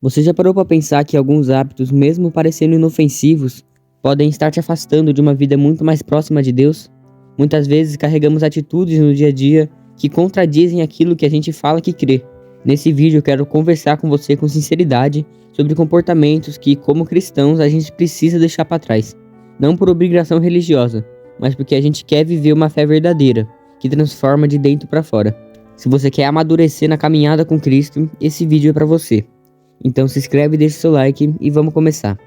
Você já parou para pensar que alguns hábitos, mesmo parecendo inofensivos, podem estar te afastando de uma vida muito mais próxima de Deus? Muitas vezes carregamos atitudes no dia a dia que contradizem aquilo que a gente fala que crê. Nesse vídeo eu quero conversar com você com sinceridade sobre comportamentos que, como cristãos, a gente precisa deixar para trás. Não por obrigação religiosa, mas porque a gente quer viver uma fé verdadeira, que transforma de dentro para fora. Se você quer amadurecer na caminhada com Cristo, esse vídeo é para você. Então se inscreve e deixa o seu like e vamos começar.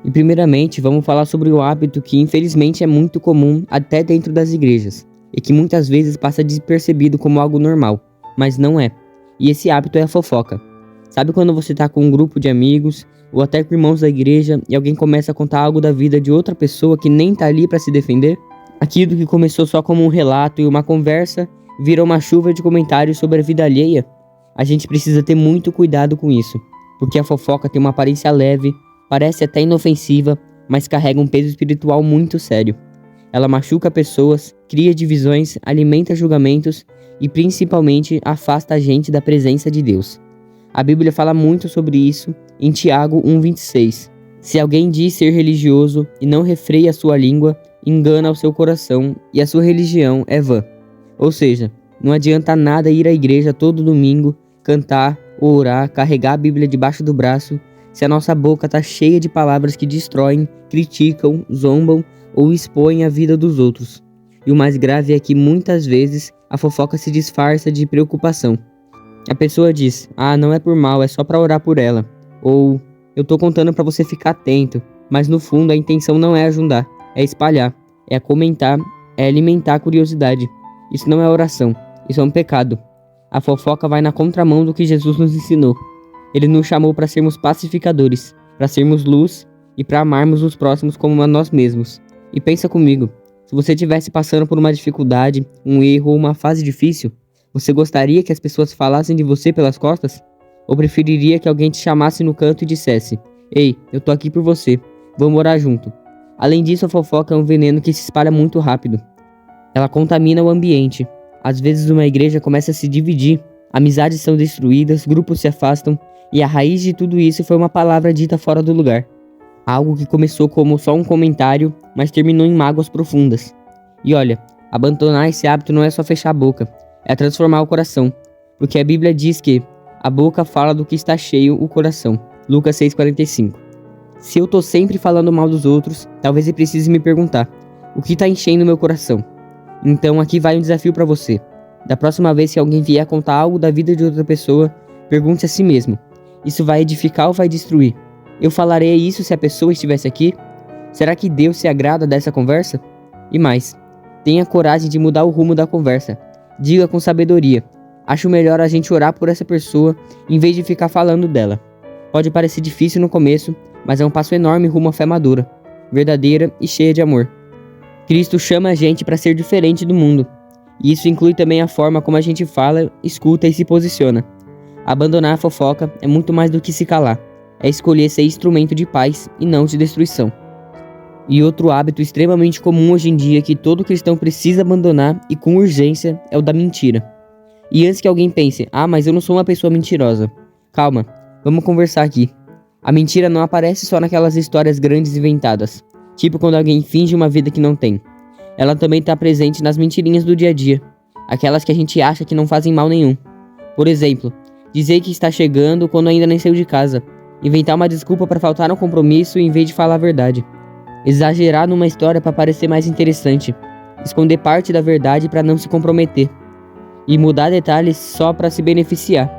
E primeiramente vamos falar sobre o hábito que infelizmente é muito comum até dentro das igrejas, e que muitas vezes passa despercebido como algo normal, mas não é. E esse hábito é a fofoca. Sabe quando você tá com um grupo de amigos, ou até com irmãos da igreja, e alguém começa a contar algo da vida de outra pessoa que nem tá ali para se defender? Aquilo que começou só como um relato e uma conversa, vira uma chuva de comentários sobre a vida alheia? A gente precisa ter muito cuidado com isso, porque a fofoca tem uma aparência leve, parece até inofensiva, mas carrega um peso espiritual muito sério. Ela machuca pessoas, cria divisões, alimenta julgamentos e principalmente afasta a gente da presença de Deus. A Bíblia fala muito sobre isso em Tiago 1,26. Se alguém diz ser religioso e não refreia a sua língua, engana o seu coração e a sua religião é vã. Ou seja, não adianta nada ir à igreja todo domingo, cantar ou orar, carregar a Bíblia debaixo do braço, se a nossa boca está cheia de palavras que destroem, criticam, zombam ou expõem a vida dos outros. E o mais grave é que muitas vezes a fofoca se disfarça de preocupação. A pessoa diz, não é por mal, é só para orar por ela. Ou, eu tô contando para você ficar atento, mas no fundo a intenção não é ajudar, é espalhar, é comentar, é alimentar a curiosidade. Isso não é oração, isso é um pecado. A fofoca vai na contramão do que Jesus nos ensinou. Ele nos chamou para sermos pacificadores, para sermos luz e para amarmos os próximos como a nós mesmos. E pensa comigo, se você estivesse passando por uma dificuldade, um erro ou uma fase difícil, você gostaria que as pessoas falassem de você pelas costas? Ou preferiria que alguém te chamasse no canto e dissesse, ei, eu tô aqui por você, vamos orar junto? Além disso, a fofoca é um veneno que se espalha muito rápido. Ela contamina o ambiente. Às vezes uma igreja começa a se dividir, amizades são destruídas, grupos se afastam, e a raiz de tudo isso foi uma palavra dita fora do lugar. Algo que começou como só um comentário, mas terminou em mágoas profundas. E olha, abandonar esse hábito não é só fechar a boca, é transformar o coração. Porque a Bíblia diz que a boca fala do que está cheio o coração. Lucas 6,45. Se eu tô sempre falando mal dos outros, talvez eu precise me perguntar, o que tá enchendo meu coração? Então aqui vai um desafio para você. Da próxima vez que alguém vier contar algo da vida de outra pessoa, pergunte a si mesmo, isso vai edificar ou vai destruir? Eu falarei isso se a pessoa estivesse aqui? Será que Deus se agrada dessa conversa? E mais, tenha coragem de mudar o rumo da conversa. Diga com sabedoria. Acho melhor a gente orar por essa pessoa em vez de ficar falando dela. Pode parecer difícil no começo, mas é um passo enorme rumo à fé madura, verdadeira e cheia de amor. Cristo chama a gente para ser diferente do mundo. E isso inclui também a forma como a gente fala, escuta e se posiciona. Abandonar a fofoca é muito mais do que se calar. É escolher ser instrumento de paz e não de destruição. E outro hábito extremamente comum hoje em dia que todo cristão precisa abandonar e com urgência é o da mentira. E antes que alguém pense, mas eu não sou uma pessoa mentirosa. Calma, vamos conversar aqui. A mentira não aparece só naquelas histórias grandes inventadas, tipo quando alguém finge uma vida que não tem. Ela também está presente nas mentirinhas do dia a dia, aquelas que a gente acha que não fazem mal nenhum. Por exemplo, dizer que está chegando quando ainda nem saiu de casa, inventar uma desculpa para faltar no compromisso em vez de falar a verdade. Exagerar numa história para parecer mais interessante, esconder parte da verdade para não se comprometer, e mudar detalhes só para se beneficiar.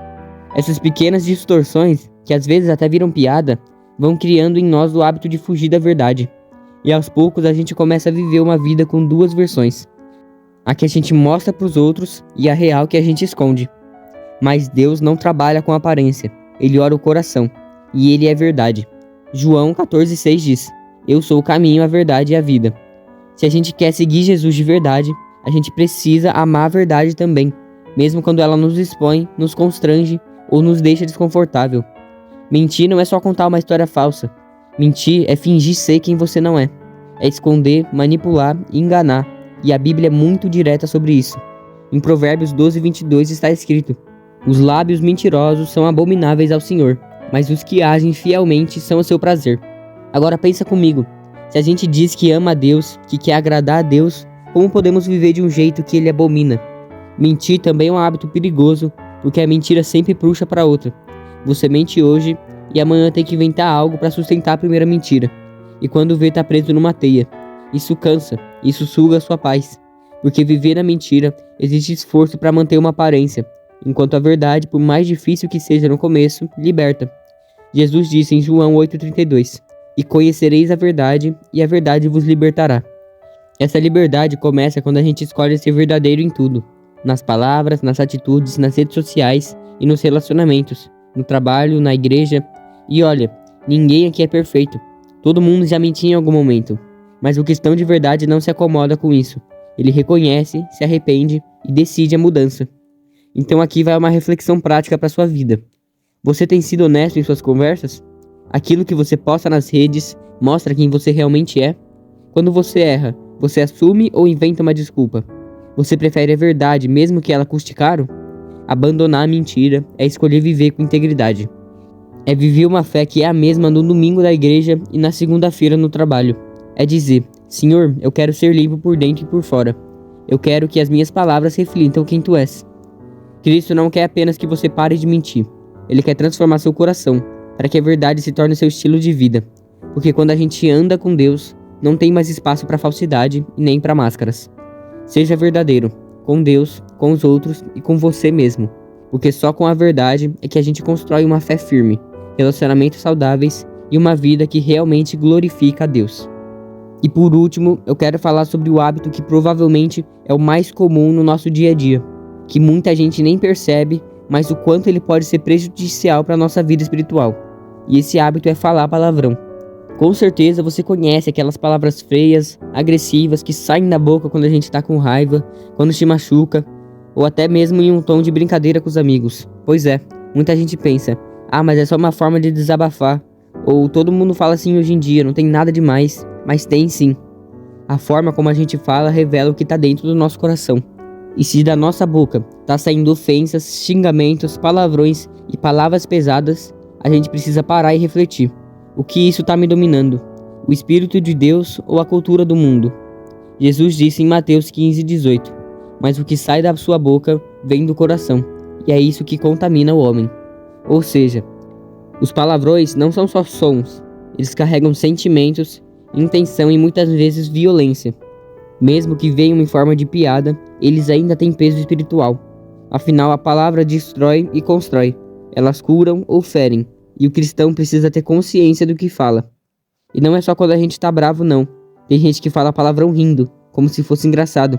Essas pequenas distorções, que às vezes até viram piada, vão criando em nós o hábito de fugir da verdade. E aos poucos a gente começa a viver uma vida com duas versões. A que a gente mostra para os outros e a real que a gente esconde. Mas Deus não trabalha com aparência, Ele olha o coração, e Ele é verdade. João 14,6 diz, eu sou o caminho, a verdade e a vida. Se a gente quer seguir Jesus de verdade, a gente precisa amar a verdade também, mesmo quando ela nos expõe, nos constrange ou nos deixa desconfortável. Mentir não é só contar uma história falsa. Mentir é fingir ser quem você não é. É esconder, manipular e enganar. E a Bíblia é muito direta sobre isso. Em Provérbios 12:22 está escrito: os lábios mentirosos são abomináveis ao Senhor, mas os que agem fielmente são o seu prazer. Agora pensa comigo, se a gente diz que ama a Deus, que quer agradar a Deus, como podemos viver de um jeito que Ele abomina? Mentir também é um hábito perigoso, porque a mentira sempre puxa para outra. Você mente hoje e amanhã tem que inventar algo para sustentar a primeira mentira. E quando vê, tá preso numa teia. Isso cansa, isso suga a sua paz. Porque viver na mentira exige esforço para manter uma aparência, enquanto a verdade, por mais difícil que seja no começo, liberta. Jesus disse em João 8,32: "E conhecereis a verdade, e a verdade vos libertará." Essa liberdade começa quando a gente escolhe ser verdadeiro em tudo. Nas palavras, nas atitudes, nas redes sociais e nos relacionamentos, no trabalho, na igreja. E olha, ninguém aqui é perfeito. Todo mundo já mentiu em algum momento. Mas o cristão de verdade não se acomoda com isso. Ele reconhece, se arrepende e decide a mudança. Então aqui vai uma reflexão prática para sua vida. Você tem sido honesto em suas conversas? Aquilo que você posta nas redes mostra quem você realmente é? Quando você erra, você assume ou inventa uma desculpa? Você prefere a verdade mesmo que ela custe caro? Abandonar a mentira é escolher viver com integridade. É viver uma fé que é a mesma no domingo da igreja e na segunda-feira no trabalho. É dizer: Senhor, eu quero ser limpo por dentro e por fora. Eu quero que as minhas palavras reflitam quem tu és. Cristo não quer apenas que você pare de mentir. Ele quer transformar seu coração, para que a verdade se torne seu estilo de vida. Porque quando a gente anda com Deus, não tem mais espaço para falsidade e nem para máscaras. Seja verdadeiro, com Deus, com os outros e com você mesmo. Porque só com a verdade é que a gente constrói uma fé firme, relacionamentos saudáveis e uma vida que realmente glorifica a Deus. E por último, eu quero falar sobre o hábito que provavelmente é o mais comum no nosso dia a dia, que muita gente nem percebe, mas o quanto ele pode ser prejudicial para a nossa vida espiritual. E esse hábito é falar palavrão. Com certeza você conhece aquelas palavras feias, agressivas, que saem da boca quando a gente está com raiva, quando te machuca, ou até mesmo em um tom de brincadeira com os amigos. Pois é, muita gente pensa: mas é só uma forma de desabafar. Ou todo mundo fala assim hoje em dia, não tem nada demais. Mas tem sim. A forma como a gente fala revela o que está dentro do nosso coração. E se da nossa boca tá saindo ofensas, xingamentos, palavrões e palavras pesadas, a gente precisa parar e refletir. O que isso está me dominando? O Espírito de Deus ou a cultura do mundo? Jesus disse em Mateus 15:18: "Mas o que sai da sua boca vem do coração, e é isso que contamina o homem." Ou seja, os palavrões não são só sons, eles carregam sentimentos, intenção e muitas vezes violência. Mesmo que venham em forma de piada, eles ainda têm peso espiritual. Afinal, a palavra destrói e constrói. Elas curam ou ferem, e o cristão precisa ter consciência do que fala. E não é só quando a gente tá bravo, não. Tem gente que fala palavrão rindo, como se fosse engraçado.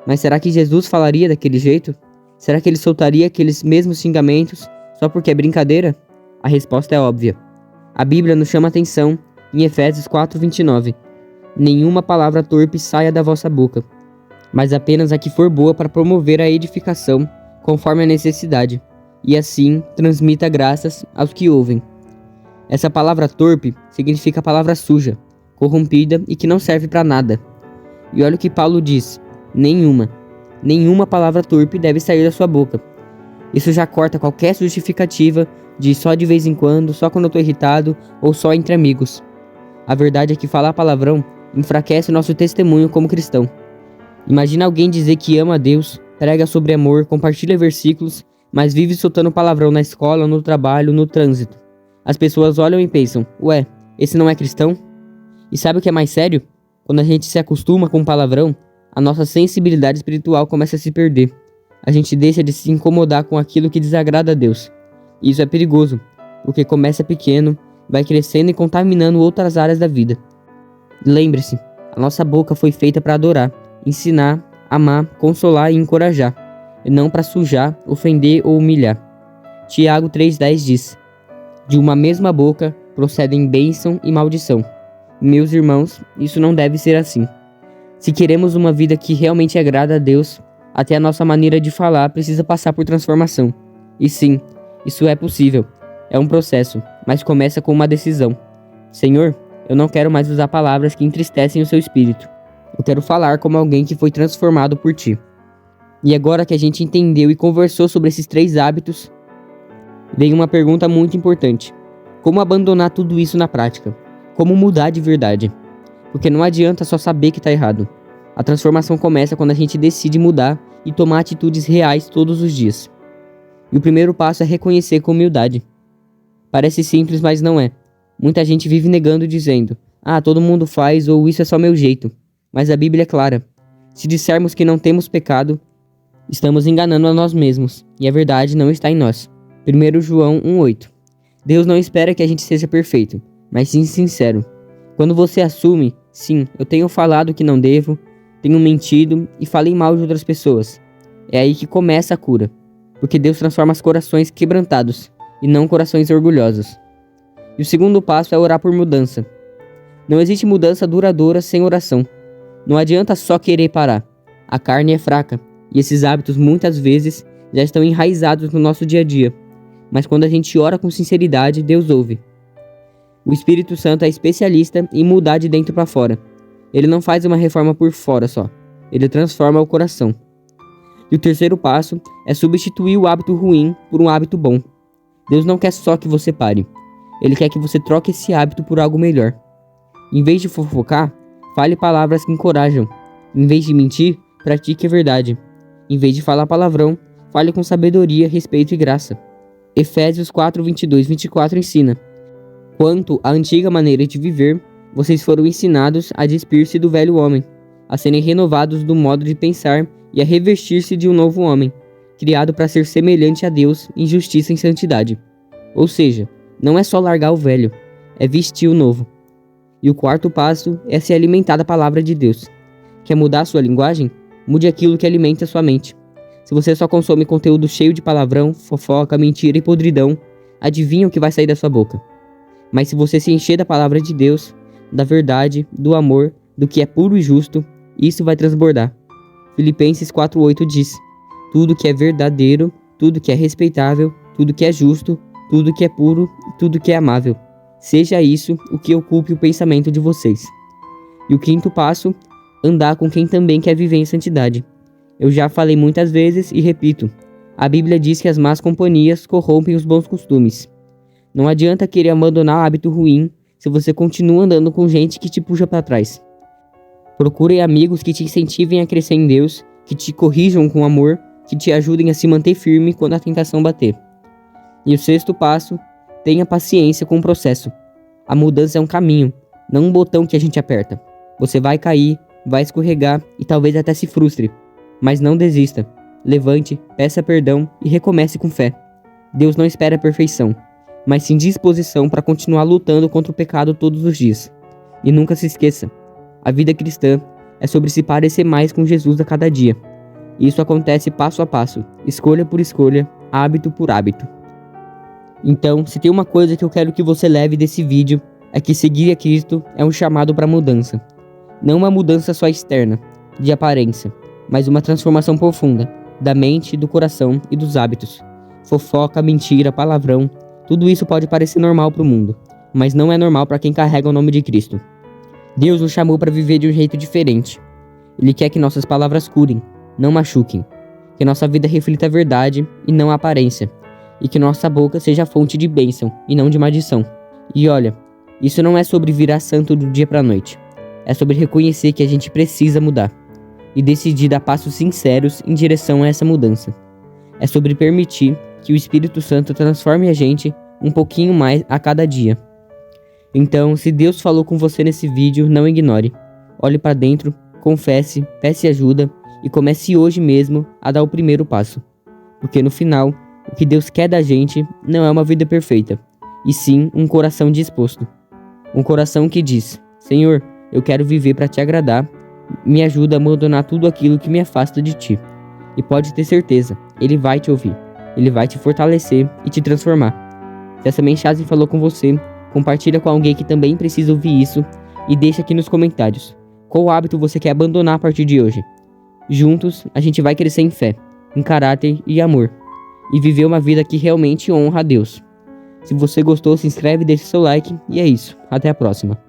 Mas será que Jesus falaria daquele jeito? Será que ele soltaria aqueles mesmos xingamentos só porque é brincadeira? A resposta é óbvia. A Bíblia nos chama a atenção em Efésios 4:29. "Nenhuma palavra torpe saia da vossa boca, mas apenas a que for boa para promover a edificação, conforme a necessidade, e assim transmita graças aos que ouvem." Essa palavra torpe significa palavra suja, corrompida e que não serve para nada. E olha o que Paulo diz: nenhuma palavra torpe deve sair da sua boca. Isso já corta qualquer justificativa de só de vez em quando, só quando eu tô irritado ou só entre amigos. A verdade é que falar palavrão enfraquece o nosso testemunho como cristão. Imagina alguém dizer que ama a Deus, prega sobre amor, compartilha versículos, mas vive soltando palavrão na escola, no trabalho, no trânsito. As pessoas olham e pensam: ué, esse não é cristão? E sabe o que é mais sério? Quando a gente se acostuma com palavrão, a nossa sensibilidade espiritual começa a se perder. A gente deixa de se incomodar com aquilo que desagrada a Deus. E isso é perigoso, porque começa pequeno, vai crescendo e contaminando outras áreas da vida. Lembre-se, a nossa boca foi feita para adorar, ensinar, amar, consolar e encorajar, e não para sujar, ofender ou humilhar. Tiago 3,10 diz: "De uma mesma boca procedem bênção e maldição." Meus irmãos, isso não deve ser assim. Se queremos uma vida que realmente agrada a Deus, até a nossa maneira de falar precisa passar por transformação. E sim, isso é possível. É um processo, mas começa com uma decisão. Senhor, eu não quero mais usar palavras que entristecem o seu espírito. Eu quero falar como alguém que foi transformado por ti. E agora que a gente entendeu e conversou sobre esses 3 hábitos, vem uma pergunta muito importante. Como abandonar tudo isso na prática? Como mudar de verdade? Porque não adianta só saber que tá errado. A transformação começa quando a gente decide mudar e tomar atitudes reais todos os dias. E o primeiro passo é reconhecer com humildade. Parece simples, mas não é. Muita gente vive negando dizendo: todo mundo faz, ou isso é só meu jeito. Mas a Bíblia é clara. Se dissermos que não temos pecado, estamos enganando a nós mesmos, e a verdade não está em nós. 1 João 1,8. Deus não espera que a gente seja perfeito, mas sim sincero. Quando você assume: sim, eu tenho falado que não devo, tenho mentido e falei mal de outras pessoas, é aí que começa a cura. Porque Deus transforma os corações quebrantados, e não corações orgulhosos. E o segundo passo é orar por mudança. Não existe mudança duradoura sem oração. Não adianta só querer parar. A carne é fraca, e esses hábitos muitas vezes já estão enraizados no nosso dia a dia. Mas quando a gente ora com sinceridade, Deus ouve. O Espírito Santo é especialista em mudar de dentro para fora. Ele não faz uma reforma por fora só. Ele transforma o coração. E o terceiro passo é substituir o hábito ruim por um hábito bom. Deus não quer só que você pare. Ele quer que você troque esse hábito por algo melhor. Em vez de fofocar, fale palavras que encorajam. Em vez de mentir, pratique a verdade. Em vez de falar palavrão, fale com sabedoria, respeito e graça. Efésios 4, 22, 24 ensina: quanto à antiga maneira de viver, vocês foram ensinados a despir-se do velho homem, a serem renovados do modo de pensar e a revestir-se de um novo homem, criado para ser semelhante a Deus em justiça e santidade. Ou seja, não é só largar o velho, é vestir o novo. E o quarto passo é se alimentar da palavra de Deus. Quer mudar a sua linguagem? Mude aquilo que alimenta a sua mente. Se você só consome conteúdo cheio de palavrão, fofoca, mentira e podridão, adivinha o que vai sair da sua boca. Mas se você se encher da palavra de Deus, da verdade, do amor, do que é puro e justo, isso vai transbordar. Filipenses 4,8 diz: tudo que é verdadeiro, tudo que é respeitável, tudo que é justo, tudo que é puro, tudo que é amável. Seja isso o que ocupe o pensamento de vocês. E o quinto passo, andar com quem também quer viver em santidade. Eu já falei muitas vezes e repito, a Bíblia diz que as más companhias corrompem os bons costumes. Não adianta querer abandonar o hábito ruim se você continua andando com gente que te puxa para trás. Procure amigos que te incentivem a crescer em Deus, que te corrijam com amor, que te ajudem a se manter firme quando a tentação bater. E o sexto passo, tenha paciência com o processo. A mudança é um caminho, não um botão que a gente aperta. Você vai cair, vai escorregar e talvez até se frustre. Mas não desista. Levante, peça perdão e recomece com fé. Deus não espera a perfeição, mas sim disposição para continuar lutando contra o pecado todos os dias. E nunca se esqueça, a vida cristã é sobre se parecer mais com Jesus a cada dia. E isso acontece passo a passo, escolha por escolha, hábito por hábito. Então, se tem uma coisa que eu quero que você leve desse vídeo, é que seguir a Cristo é um chamado para mudança. Não uma mudança só externa, de aparência, mas uma transformação profunda, da mente, do coração e dos hábitos. Fofoca, mentira, palavrão, tudo isso pode parecer normal para o mundo, mas não é normal para quem carrega o nome de Cristo. Deus nos chamou para viver de um jeito diferente. Ele quer que nossas palavras curem, não machuquem, que nossa vida reflita a verdade e não a aparência, e que nossa boca seja fonte de bênção e não de maldição. E olha, isso não é sobre virar santo do dia para a noite, é sobre reconhecer que a gente precisa mudar e decidir dar passos sinceros em direção a essa mudança. É sobre permitir que o Espírito Santo transforme a gente um pouquinho mais a cada dia. Então, se Deus falou com você nesse vídeo, não ignore. Olhe para dentro, confesse, peça ajuda e comece hoje mesmo a dar o primeiro passo. Porque no final, o que Deus quer da gente não é uma vida perfeita, e sim um coração disposto. Um coração que diz: Senhor, eu quero viver para te agradar, me ajuda a abandonar tudo aquilo que me afasta de ti. E pode ter certeza, Ele vai te ouvir, Ele vai te fortalecer e te transformar. Se essa mensagem falou com você, compartilha com alguém que também precisa ouvir isso e deixa aqui nos comentários qual hábito você quer abandonar a partir de hoje. Juntos, a gente vai crescer em fé, em caráter e amor, e viver uma vida que realmente honra a Deus. Se você gostou, se inscreve, deixa seu like, e é isso. Até a próxima.